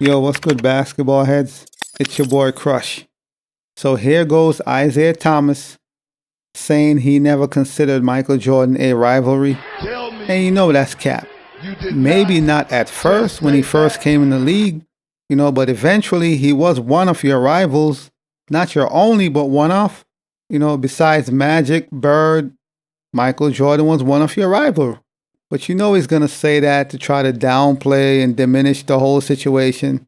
Yo, what's good, basketball heads? It's your boy Crush. So here goes Isiah Thomas saying he never considered Michael Jordan a rivalry. And you know that's cap. Maybe not at first when he first came in the league, but eventually he was one of your rivals. Not your only, but one of. Besides Magic, Bird, Michael Jordan was one of your rivals. But he's going to say that to try to downplay and diminish the whole situation.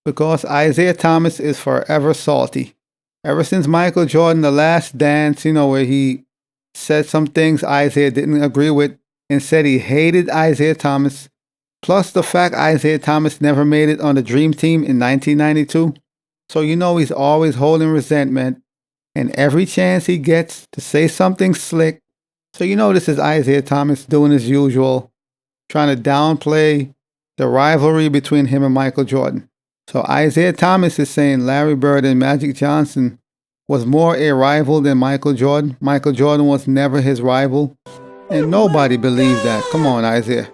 Because Isiah Thomas is forever salty. Ever since Michael Jordan, The Last Dance, where he said some things Isiah didn't agree with and said he hated Isiah Thomas. Plus the fact Isiah Thomas never made it on the Dream Team in 1992. So he's always holding resentment. And every chance he gets to say something slick. So this is Isiah Thomas doing his usual, trying to downplay the rivalry between him and Michael Jordan. So Isiah Thomas is saying Larry Bird and Magic Johnson was more a rival than Michael Jordan. Michael Jordan was never his rival. And nobody believed that. Come on, Isiah.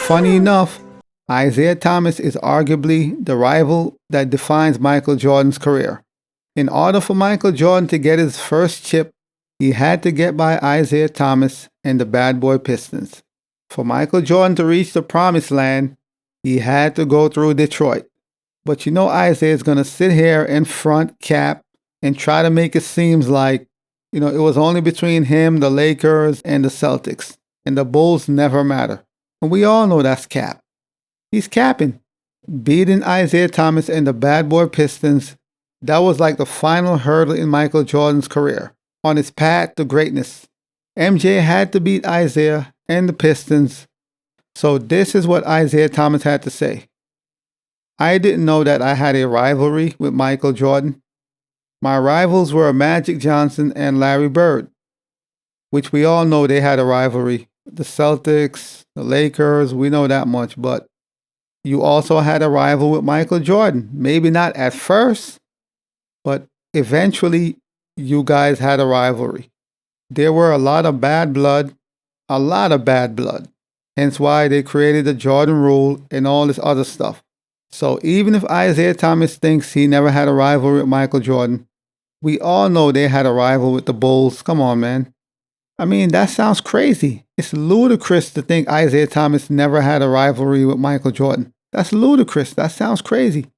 Funny enough, Isiah Thomas is arguably the rival that defines Michael Jordan's career. In order for Michael Jordan to get his first chip, he had to get by Isiah Thomas and the Bad Boy Pistons. For Michael Jordan to reach the promised land, he had to go through Detroit. But Isiah is going to sit here in front cap and try to make it seem like, it was only between him, the Lakers, and the Celtics. And the Bulls never matter. And we all know that's cap. He's capping. Beating Isiah Thomas and the Bad Boy Pistons, that was like the final hurdle in Michael Jordan's career. On his path to greatness, MJ had to beat Isiah and the Pistons. So this is what Isiah Thomas had to say. I didn't know that I had a rivalry with Michael Jordan. My rivals were Magic Johnson and Larry Bird, which we all know they had a rivalry. The Celtics, the Lakers, we know that much. But you also had a rival with Michael Jordan. Maybe not at first, but eventually you guys had a rivalry. There were a lot of bad blood. Hence why they created the Jordan rule and all this other stuff. So even if Isiah Thomas thinks he never had a rivalry with Michael Jordan, we all know they had a rival with the Bulls. Come on, man. I mean, that sounds crazy. It's ludicrous to think Isiah Thomas never had a rivalry with Michael Jordan. That's ludicrous. That sounds crazy.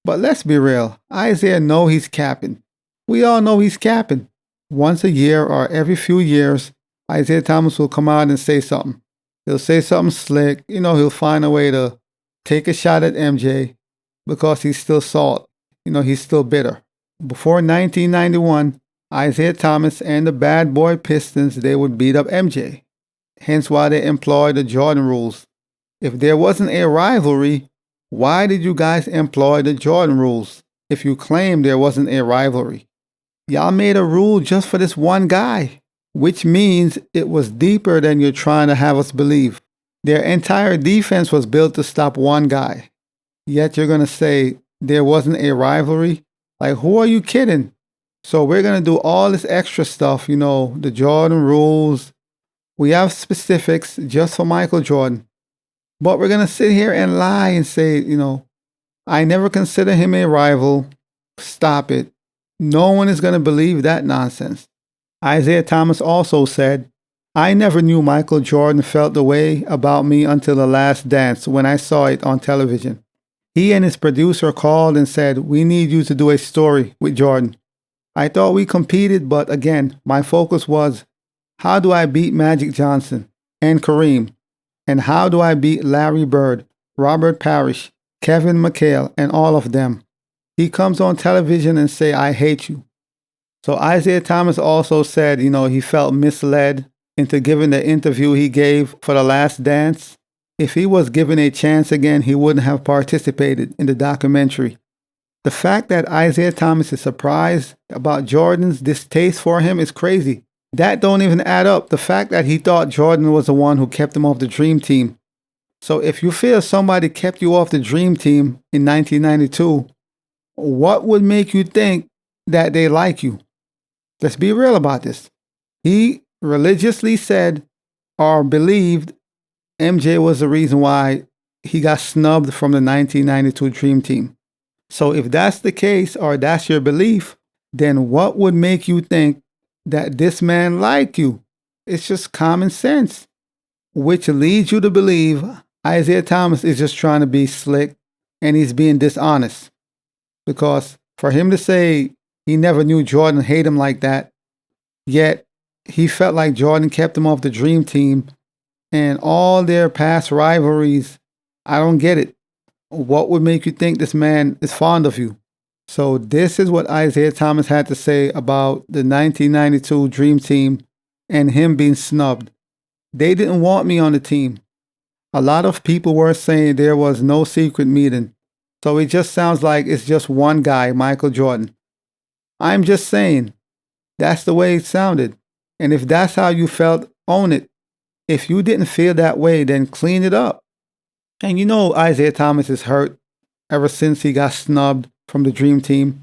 But let's be real. Isiah knows he's capping. We all know he's capping. Once a year or every few years, Isiah Thomas will come out and say something. He'll say something slick. He'll find a way to take a shot at MJ because he's still salt. He's still bitter. Before 1991, Isiah Thomas and the Bad Boy Pistons, they would beat up MJ. Hence why they employed the Jordan rules. If there wasn't a rivalry, why did you guys employ the Jordan rules if you claim there wasn't a rivalry? Y'all made a rule just for this one guy, which means it was deeper than you're trying to have us believe. Their entire defense was built to stop one guy. Yet you're going to say there wasn't a rivalry? Like, who are you kidding? So we're going to do all this extra stuff, the Jordan rules. We have specifics just for Michael Jordan. But we're going to sit here and lie and say, I never consider him a rival. Stop it. No one is going to believe that nonsense. Isiah Thomas also said, I never knew Michael Jordan felt the way about me until The Last Dance when I saw it on television. He and his producer called and said, we need you to do a story with Jordan. I thought we competed, but again, my focus was, how do I beat Magic Johnson and Kareem? And how do I beat Larry Bird, Robert Parrish, Kevin McHale, and all of them? He comes on television and say, I hate you. So Isiah Thomas also said, he felt misled into giving the interview he gave for The Last Dance. If he was given a chance again, he wouldn't have participated in the documentary. The fact that Isiah Thomas is surprised about Jordan's distaste for him is crazy. That don't even add up. The fact that he thought Jordan was the one who kept him off the Dream Team. So if you feel somebody kept you off the Dream Team in 1992, what would make you think that they like you? Let's be real about this. He religiously said or believed MJ was the reason why he got snubbed from the 1992 Dream Team. So if that's the case, or that's your belief, then what would make you think that this man liked you? It's just common sense, which leads you to believe Isiah Thomas is just trying to be slick and he's being dishonest. Because for him to say he never knew Jordan hate him like that, yet he felt like Jordan kept him off the Dream Team and all their past rivalries, I don't get it. What would make you think this man is fond of you? So this is what Isiah Thomas had to say about the 1992 Dream Team and him being snubbed. They didn't want me on the team. A lot of people were saying there was no secret meeting. So it just sounds like it's just one guy, Michael Jordan. I'm just saying, that's the way it sounded. And if that's how you felt, own it. If you didn't feel that way, then clean it up. And you know Isiah Thomas is hurt ever since he got snubbed from the Dream Team.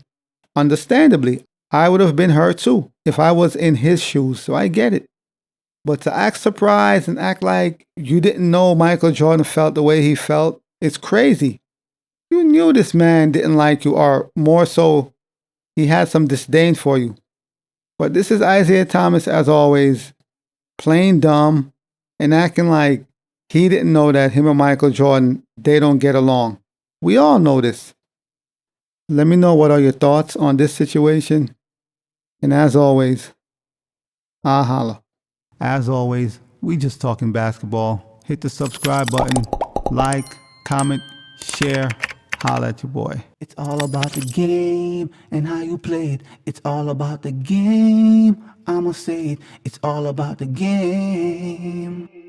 Understandably, I would have been hurt too if I was in his shoes, so I get it. But to act surprised and act like you didn't know Michael Jordan felt the way he felt, it's crazy. You knew this man didn't like you, or more so, he had some disdain for you. But this is Isiah Thomas, as always, playing dumb and acting like he didn't know that him and Michael Jordan, they don't get along. We all know this. Let me know what are your thoughts on this situation. And as always, I'll holla. As always, we just talking basketball. Hit the subscribe button, like, comment, share. Holla at your boy. It's all about the game and how you play it. It's all about the game. I'ma say it. It's all about the game.